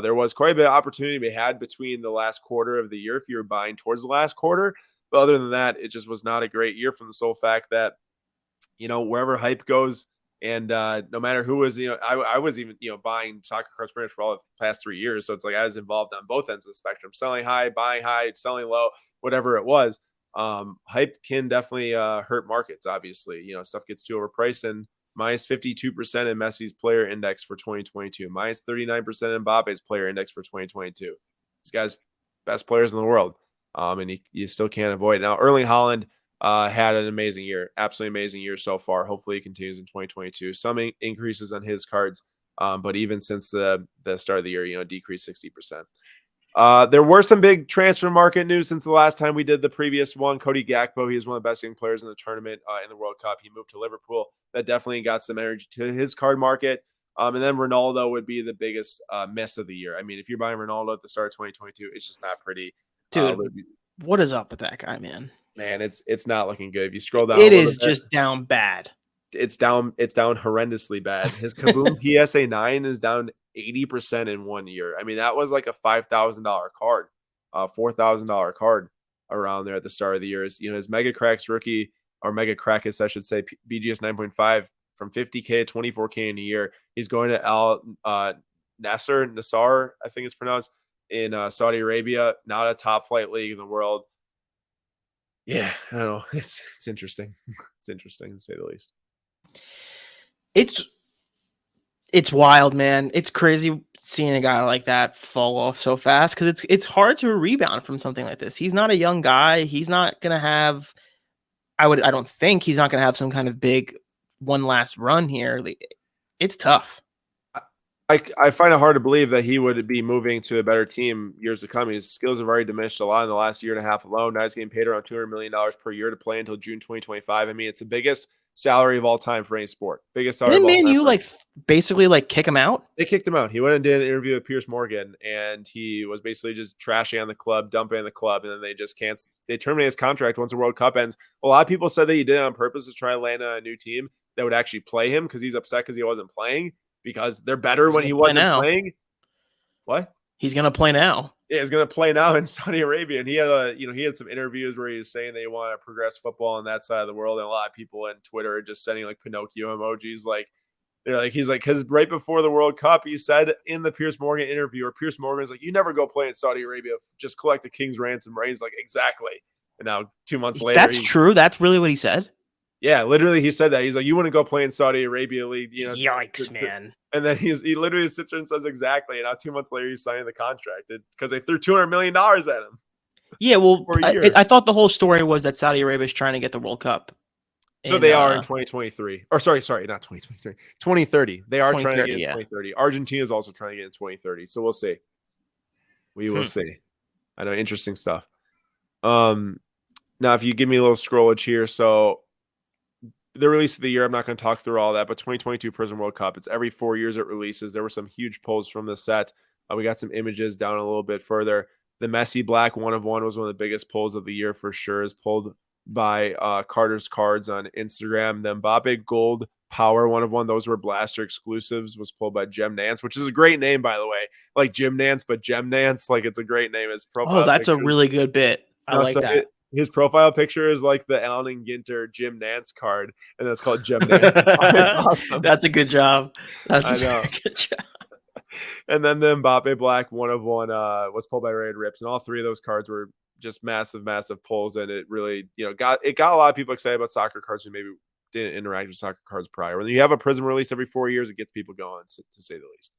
There was quite a bit of opportunity we had between the last quarter of the year if you were buying towards the last quarter. But other than that, it just was not a great year, from the sole fact that wherever hype goes, and no matter who was, I was even, buying soccer cards pretty much for all the past 3 years. So it's like I was involved on both ends of the spectrum, selling high, buying high, selling low, whatever it was. Hype can definitely hurt markets. Obviously, stuff gets too overpriced, and minus 52% in Messi's player index for 2022, minus 39% in Mbappe's player index for 2022. These guys, best players in the world. And you still can't avoid it. Now, Erling Haaland had an amazing year, absolutely amazing year so far. Hopefully it continues in 2022. Some increases on his cards, but even since the start of the year, decreased 60%. There were some big transfer market news since the last time we did the previous one. Cody Gakpo, he was one of the best young players in the tournament in the World Cup. He moved to Liverpool. That definitely got some energy to his card market. And then Ronaldo would be the biggest miss of the year. I mean, if you're buying Ronaldo at the start of 2022, it's just not pretty. Dude, what is up with that guy, man? Man, it's not looking good. If you scroll down it a little is bit, just down bad. It's down horrendously bad. His Kaboom PSA 9 is down 80% in 1 year. I mean, that was like a $5,000 card, $4,000 card around there at the start of the year. His Mega Cracks rookie, or Mega Crackers, I should say, BGS 9.5 from 50K to 24K in a year. He's going to Al Nassr, I think it's pronounced, in Saudi Arabia, not a top flight league in the world. Yeah, I don't know. It's interesting. It's interesting to say the least. It's wild, man. It's crazy seeing a guy like that fall off so fast because it's hard to rebound from something like this. He's not a young guy. He's not gonna have. I don't think he's not gonna have some kind of big one last run here. It's tough. I find it hard to believe that he would be moving to a better team years to come. His skills have already diminished a lot in the last year and a half alone. Now he's getting paid around $200 million per year to play until June 2025. I mean, it's the biggest salary of all time for any sport. Biggest salary. Didn't Man U basically kick him out? They kicked him out. He went and did an interview with Piers Morgan, and he was basically just trashing on the club, dumping on the club, and then they just canceled. They terminated his contract once the World Cup ends. A lot of people said that he did it on purpose to try and land on a new team that would actually play him because he's upset because he wasn't playing. Because they're better when he wasn't playing. What? He's gonna play now. Yeah, he's gonna play now in Saudi Arabia. And he had some interviews where he was saying they want to progress football on that side of the world. And a lot of people on Twitter are just sending like Pinocchio emojis. He's like, because right before the World Cup, he said in the Piers Morgan interview, or Piers Morgan's like, you never go play in Saudi Arabia, just collect the king's ransom, right? He's like, exactly. And now 2 months later, that's true. That's really what he said. Yeah, literally, he said that. He's like, you wouldn't go play in Saudi Arabia League. Yikes, man. And then he literally sits there and says exactly. And now 2 months later, he's signing the contract because they threw $200 million at him. Yeah, well, I thought the whole story was that Saudi Arabia is trying to get the World Cup. So they are in 2023. Or sorry, not 2023. 2030. They are trying to get in 2030. Argentina is also trying to get in 2030. So we'll see. We will see. I know, interesting stuff. Now, if you give me a little scrollage here, so the release of the year, I'm not going to talk through all that, but 2022 Prism World Cup, it's every 4 years it releases. There were some huge pulls from the set. We got some images down a little bit further. The Messi Black 1 of 1 was one of the biggest pulls of the year for sure. Is pulled by Carter's Cards on Instagram. The Mbappé Gold Power 1 of 1, those were Blaster exclusives, was pulled by Gem Nance, which is a great name, by the way. Like Jim Nance, but Gem Nance, like it's a great name. His profile. Oh, that's a really good bit. I like that. His profile picture is like the Allen Ginter Jim Nance card, and that's called Gem Nance. Awesome. That's a good job. That's a good job. And then the Mbappe Black 1 of 1 was pulled by Raid Rips, and all three of those cards were just massive pulls, and it really got a lot of people excited about soccer cards who maybe didn't interact with soccer cards prior. When you have a Prism release every 4 years, it gets people going, to say the least.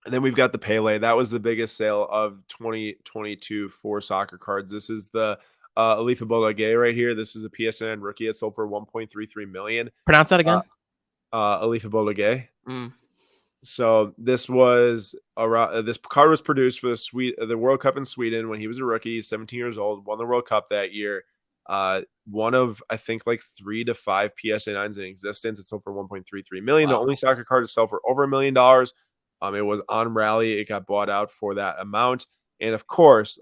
And then we've got the Pele. That was the biggest sale of 2022 for soccer cards. This is the Alifa Bolagay right here. This is a PSN rookie. It sold for $1.33 million. Pronounce that again. Alifa Bolagay. So this was this card was produced for the World Cup in Sweden when he was a rookie, 17 years old, won the World Cup that year. One of, I think, like 3 to 5 PSA 9s in existence. It sold for $1.33 million. Wow. The only soccer card to sell for over $1 million. It was on Rally. It got bought out for that amount. And of course,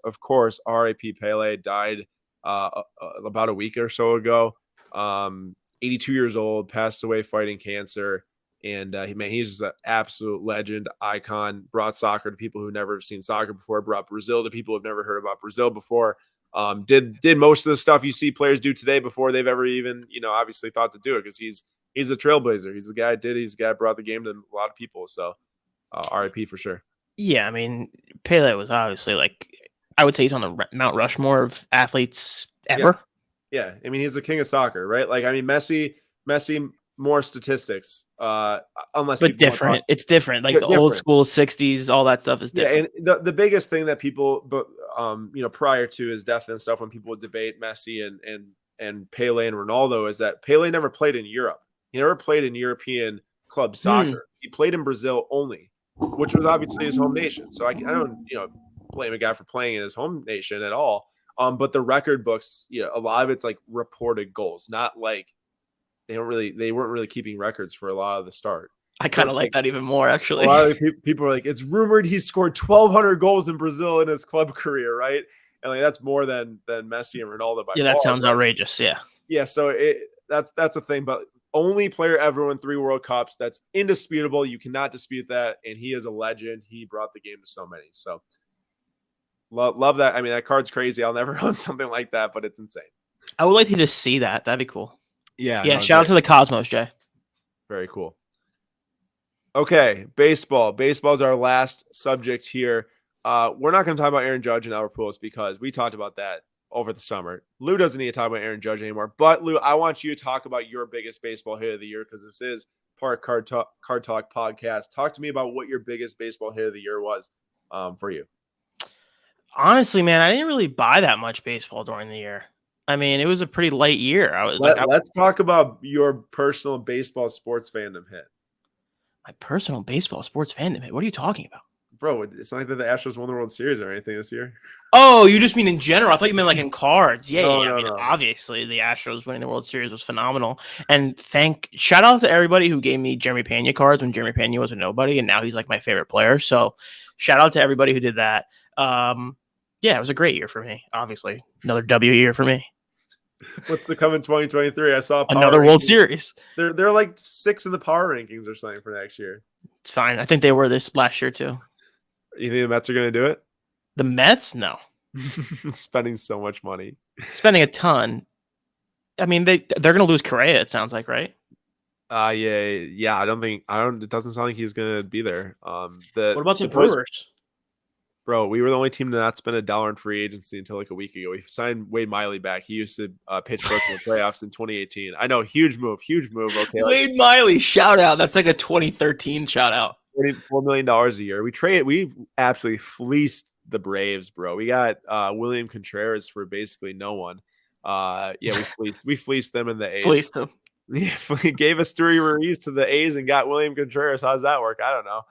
R.I.P. Pele died about a week or so ago. 82 years old, passed away fighting cancer. And he's just an absolute legend, icon, brought soccer to people who've never seen soccer before, brought Brazil to people who've never heard about Brazil before. Did most of the stuff you see players do today before they've ever even, obviously thought to do it, because he's a trailblazer. He's the guy he's the guy that brought the game to a lot of people. So RIP for sure. Yeah, I mean, Pele was obviously, like, I would say he's on the Mount Rushmore of athletes ever. Yeah. I mean, he's the king of soccer, right? Like, I mean, Messi, more statistics, unless. But different. It's different. Like the old school 60s, all that stuff is different. Yeah, and the biggest thing that people, prior to his death and stuff, when people would debate Messi and Pele and Ronaldo, is that Pele never played in Europe. He never played in European club soccer. He played in Brazil only, which was obviously his home nation. So I don't, blame a guy for playing in his home nation at all. But the record books, a lot of it's like reported goals, not like they weren't really keeping records for a lot of the start. I kind of like that even more, A actually. lot of people are like, it's rumored he scored 1,200 goals in Brazil in his club career, right? And like that's more than Messi and Ronaldo by Yeah, far. that sounds But outrageous. Yeah. yeah, so that's a thing. But only player ever won 3 World Cups. That's indisputable. You cannot dispute that. And he is a legend. He brought the game to so many. So love that. I mean, that card's crazy. I'll never own something like that, but it's insane. I would like to just see that. That'd be cool. Yeah. Yeah. No, Shout out to the Cosmos, Jay. very cool. Okay, baseball. Baseball is our last subject here. We're not going to talk about Aaron Judge and Albert Pujols because we talked about that over the summer. Lou doesn't need to talk about Aaron Judge anymore. But Lou, I want you to talk about your biggest baseball hit of the year because this is part Card Talk podcast. Talk to me about what your biggest baseball hit of the year was for you. Honestly, man, I didn't really buy that much baseball during the year. I mean, it was a pretty light year. Let's talk about your personal baseball sports fandom hit. My personal baseball sports fandom hit. What are you talking about? Bro, it's not like that the Astros won the World Series or anything this year. Oh, you just mean in general? I thought you meant like in cards. Yeah, No, yeah. no, I mean, no. obviously, the Astros winning the World Series was phenomenal. And shout out to everybody who gave me Jeremy Pena cards when Jeremy Pena was a nobody, and now he's like my favorite player. So, shout out to everybody who did that. Yeah, it was a great year for me. Obviously, another W year for me. What's to come in 2023? I saw Another World Series. They're like 6 in the power rankings or something for next year. It's fine. I think they were this last year too. You think the Mets are going to do it? The Mets? No. Spending so much money. Spending a ton. I mean, they're going to lose Correa, it sounds like, right? Yeah. It doesn't sound like he's going to be there. What about the Brewers? Bro, we were the only team to not spend $1 in free agency until like a week ago. We signed Wade Miley back. He used to pitch for us in the playoffs in 2018. I know, huge move. Okay, Wade Miley, shout out. That's like a 2013 shout out. $4 million a year. We absolutely fleeced the Braves, bro. We got William Contreras for basically no one. We fleeced them in the A's. Fleeced them. Yeah, we gave a Stewie Ruiz to the A's and got William Contreras. How's that work? I don't know.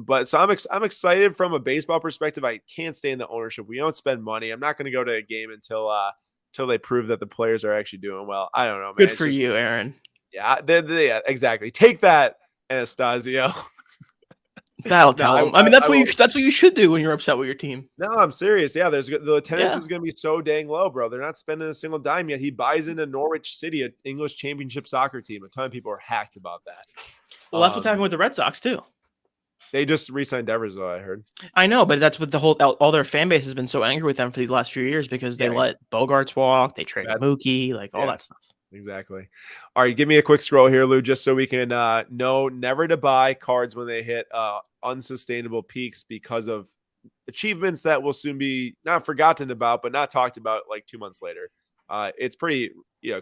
But so I'm excited from a baseball perspective. I can't stay in the ownership. We don't spend money. I'm not going to go to a game until they prove that the players are actually doing well. I don't know, man. Good for you, Aaron. Yeah, yeah, exactly. Take that, Anastasio. That'll tell him. I mean, that's what you should do when you're upset with your team. No, I'm serious. Yeah, the attendance is going to be so dang low, bro. They're not spending a single dime yet. He buys into Norwich City, an English championship soccer team. A ton of people are hacked about that. Well, that's what's happening with the Red Sox too. They just re-signed Devers, though, I heard. I know, but that's what all their fan base has been so angry with them for these last few years because they let Bogarts walk, they traded Mookie, all that stuff. Exactly. All right, give me a quick scroll here, Lou, just so we can know never to buy cards when they hit unsustainable peaks because of achievements that will soon be not forgotten about, but not talked about like 2 months later. It's pretty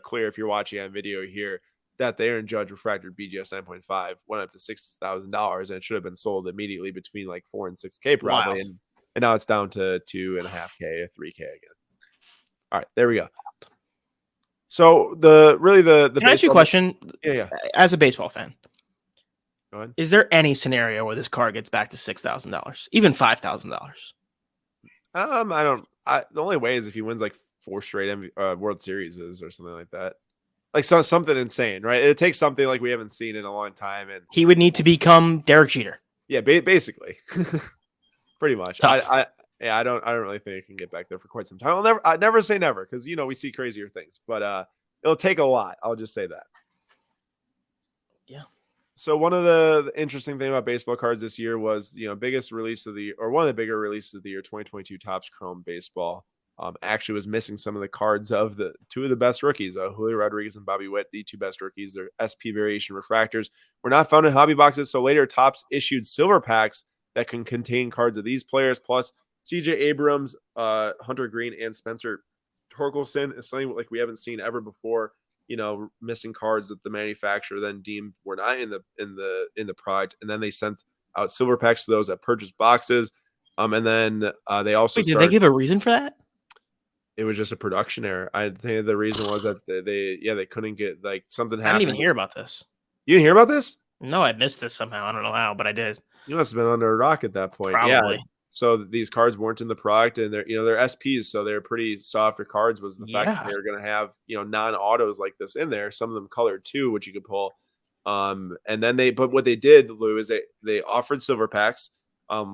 clear if you're watching on video here that the Aaron Judge refractored BGS 9.5 went up to $6,000 and it should have been sold immediately between like 4 and 6K probably. And now it's down to 2.5K or 3K again. All right, there we go. So the Can I ask you a question? Yeah. As a baseball fan, go ahead. Is there any scenario where this car gets back to $6,000, even $5,000? The only way is if he wins like 4 straight World Series or something like that. Like something insane, right? It takes something like we haven't seen in a long time, and he would need to become Derek Jeter. Yeah, basically, pretty much. Tough. I don't really think it can get back there for quite some time. I never say never because we see crazier things, but it'll take a lot. I'll just say that. Yeah. So one of the interesting thing about baseball cards this year was biggest release of the year, or one of the bigger releases of the year, 2022 Topps Chrome Baseball. Actually was missing some of the cards of the 2 of the best rookies, Julio Rodriguez and Bobby Witt, the 2 best rookies. Their SP variation refractors were not found in hobby boxes, so later Topps issued silver packs that can contain cards of these players, plus CJ Abrams, Hunter Green, and Spencer Torkelson is something like we haven't seen ever before. Missing cards that the manufacturer then deemed were not in the product, and then they sent out silver packs to those that purchased boxes. And then they also did they give a reason for that? It was just a production error. I think the reason was that they couldn't get like something happened. I didn't even hear about this. You didn't hear about this? No, I missed this somehow. I don't know how, but I did. You must have been under a rock at that point. Probably. Yeah. So these cards weren't in the product, and they're SPs, so they're pretty softer cards. Was the fact that they were going to have non-autos like this in there. Some of them colored too, which you could pull. And then but what they did, Lou, is they offered silver packs,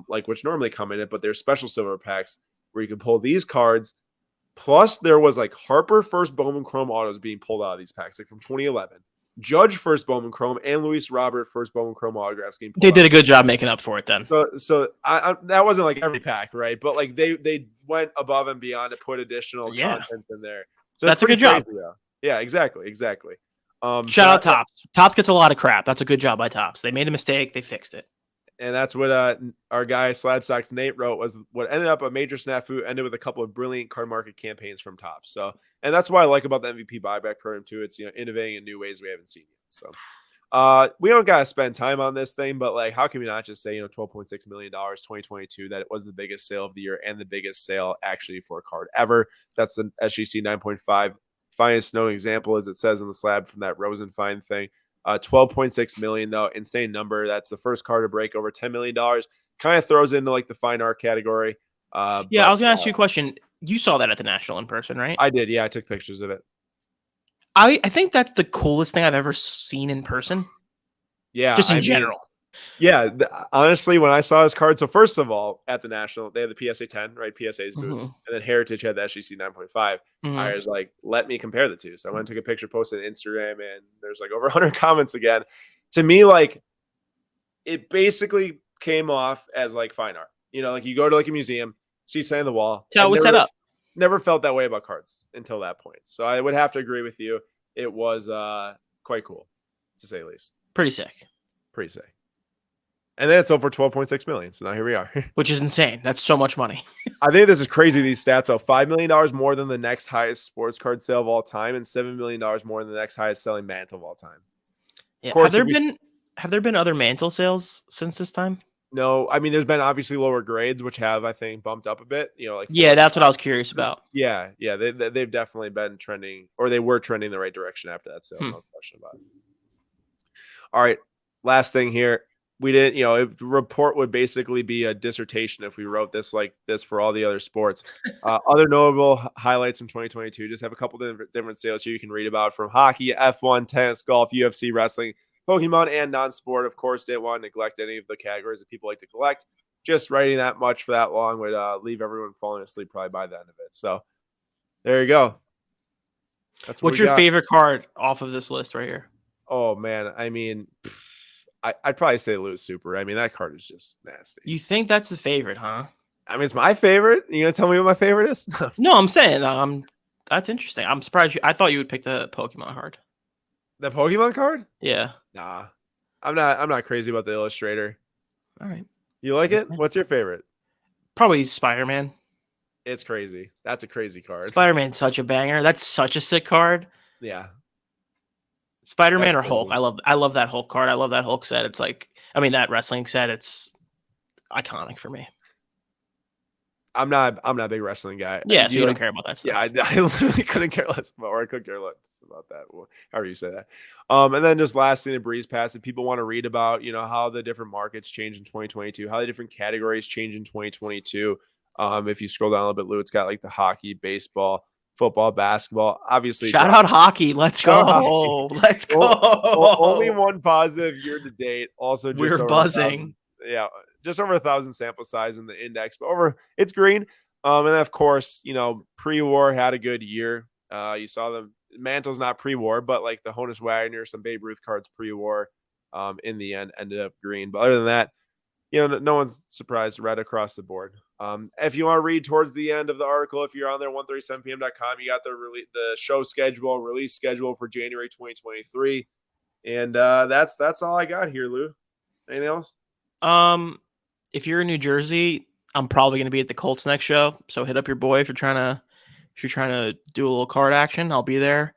like which normally come in it, but they're special silver packs where you can pull these cards. Plus, there was like Harper first Bowman Chrome autos being pulled out of these packs, like from 2011. Judge first Bowman Chrome and Luis Robert first Bowman Chrome autographs getting pulled They did out. a good job making up for it then. So that wasn't like every pack, right? But like they went above and beyond to put additional content in there. So that's a good job. Yeah, exactly. Shout out Topps. Topps gets a lot of crap. That's a good job by Topps. They made a mistake. They fixed it. And that's what our guy SlabStox Nate wrote was what ended up a major snafu ended with a couple of brilliant card market campaigns from Topps. So, and that's what I like about the MVP buyback program too. It's, innovating in new ways we haven't seen yet. So, we don't got to spend time on this thing, but like, how can we not just say, $12.6 million, 2022, that it was the biggest sale of the year and the biggest sale actually for a card ever. That's the SGC 9.5 finest known example, as it says in the slab from that Rosenfine thing. 12.6 million though, insane number. That's the first card to break over $10 million. Kind of throws into like the fine art category. I was gonna ask you a question. You saw that at the National in person, right? I did. Yeah, I took pictures of it. I think that's the coolest thing I've ever seen in person. Yeah, just in general. Yeah, honestly, when I saw his card, so first of all, at the National, they had the PSA 10, right? PSA's booth, and then Heritage had the SGC 9.5. I was like, let me compare the two. So I went and took a picture, posted on Instagram, and there's like over 100 comments again. To me, like, it basically came off as like fine art. Like you go to like a museum, see something on the wall. That's how it was set up. Never felt that way about cards until that point. So I would have to agree with you. It was quite cool, to say the least. Pretty sick. And then it's sold for 12.6 million. So now here we are. Which is insane. That's so much money. I think this is crazy, these stats. So $5 million more than the next highest sports card sale of all time, and $7 million more than the next highest selling mantle of all time. Yeah. Of course, have there been other mantle sales since this time? No. I mean, there's been obviously lower grades, which have, I think, bumped up a bit. That's what I was curious about. Yeah. They've definitely been trending, or they were trending the right direction after that sale. No question about it. All right. Last thing here. We didn't, a report would basically be a dissertation if we wrote this like this for all the other sports. Other notable highlights from 2022, just have a couple different sales here you can read about, from hockey, F1, tennis, golf, UFC, wrestling, Pokemon, and non-sport. Of course, didn't want to neglect any of the categories that people like to collect. Just writing that much for that long would leave everyone falling asleep probably by the end of it. So there you go. What's your favorite card off of this list right here? Oh, man. I mean, I'd probably say Lewis Super. I mean, that card is just nasty. You think that's the favorite, huh? I mean, it's my favorite. You gonna tell me what my favorite is? No, I'm saying that's interesting. I'm surprised. I thought you would pick the Pokemon card. The Pokemon card? Yeah. Nah, I'm not crazy about the Illustrator. All right. You like it? What's your favorite? Probably Spider-Man. It's crazy. That's a crazy card. Spider-Man's such a banger. That's such a sick card. Yeah. Spider-Man or Hulk. I love that Hulk card. I love that Hulk set. It's like, that wrestling set, it's iconic for me. I'm not a big wrestling guy. Yeah, so you don't care about that stuff. Yeah, I literally couldn't care less about, or I couldn't care less about that. However you say that. And then just lastly, in a breeze pass, if people want to read about, how the different markets change in 2022, how the different categories change in 2022. If you scroll down a little bit, Lou, it's got like the hockey, baseball, football, basketball. Obviously, shout out hockey. Let's go. Let's go. Only one positive year to date. Also, just we're buzzing. Just over 1,000 sample size in the index, but it's green. And then of course, pre-war had a good year. You saw the Mantle's not pre-war, but like the Honus Wagner, some Babe Ruth cards pre-war, in the end ended up green. But other than that, no one's surprised. Red across the board. If you want to read towards the end of the article, if you're on there, 137pm.com, you got the show schedule, release schedule for January 2023. And that's all I got here, Lou. Anything else? If you're in New Jersey, I'm probably going to be at the Colts next show. So hit up your boy if you're trying to do a little card action. I'll be there.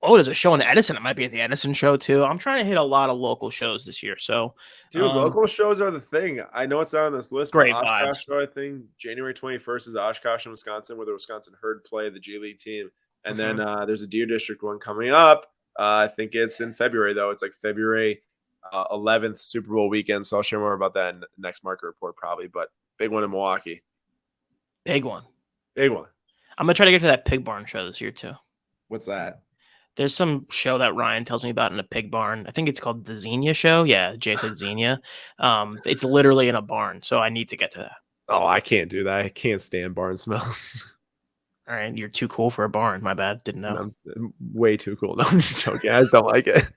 Oh, there's a show in Edison. It might be at the Edison show too. I'm trying to hit a lot of local shows this year. So, dude, local shows are the thing. I know it's not on this list. Great but vibes. Oshkosh show, I think January 21st is Oshkosh in Wisconsin, where the Wisconsin Herd play the G League team, and then there's a Deer District one coming up. I think it's in February though. It's like February 11th, Super Bowl weekend. So I'll share more about that in the next market report probably. But big one in Milwaukee. Big one. Big one. I'm gonna try to get to that Pig Barn show this year too. What's that? There's some show that Ryan tells me about in a pig barn. I think it's called the Xenia Show. Yeah, Jay said Xenia. It's literally in a barn, so I need to get to that. Oh, I can't do that. I can't stand barn smells. All right, you're too cool for a barn. My bad. Didn't know. I'm way too cool. No, I'm just joking. I just don't like it.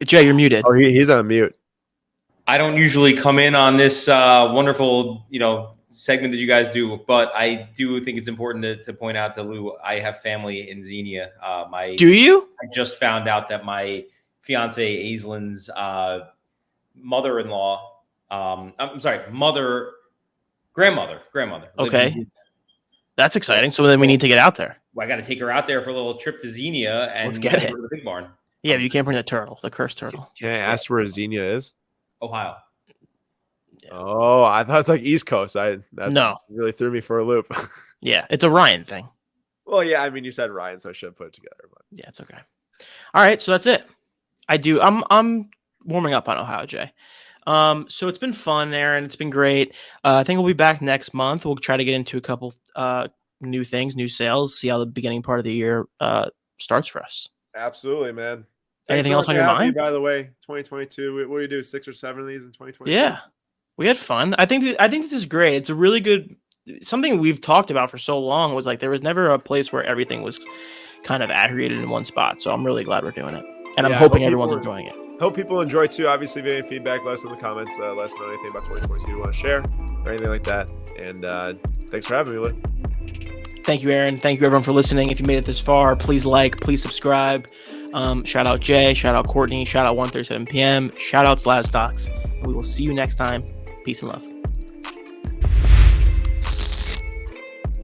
Jay, you're muted. Oh, he's on mute. I don't usually come in on this wonderful, segment that you guys do, but I do think it's important to point out to Lou, I have family in Xenia. Do you? I just found out that my fiance Aislin's mother-in-law, grandmother. Okay. That's exciting. So then we need to get out there. Well, I got to take her out there for a little trip to Xenia and let's get it. To the pig barn. Yeah, but you can't bring the turtle, the cursed turtle. Can I ask where Xenia is? Ohio. Oh, I thought it's like East Coast. No, really threw me for a loop. Yeah, it's a Ryan thing. Well, yeah, I mean, you said Ryan, so I should have put it together. But yeah, it's okay. All right, so that's it. I'm warming up on Ohio, Jay. So it's been fun, Aaron. It's been great. I think we'll be back next month. We'll try to get into a couple new things, new sales, see how the beginning part of the year starts for us. Absolutely, man. Anything else on your mind? By the way, 2022. What do you do? 6 or 7 of these in 2022? Yeah, we had fun. I think this is great. It's a really good something we've talked about for so long. Was like there was never a place where everything was kind of aggregated in one spot. So I'm really glad we're doing it, and I'm hoping everyone's enjoying it. Hope people enjoy too. Obviously, if you have any feedback, let us know in the comments. Let us know anything about 2022 you want to share or anything like that. And thanks for having me, Lou. Thank you, Aaron. Thank you, everyone, for listening. If you made it this far, please please subscribe. Shout out Jay. Shout out Courtney. Shout out 1:37 p.m. Shout out SlabStox. We will see you next time. Peace and love.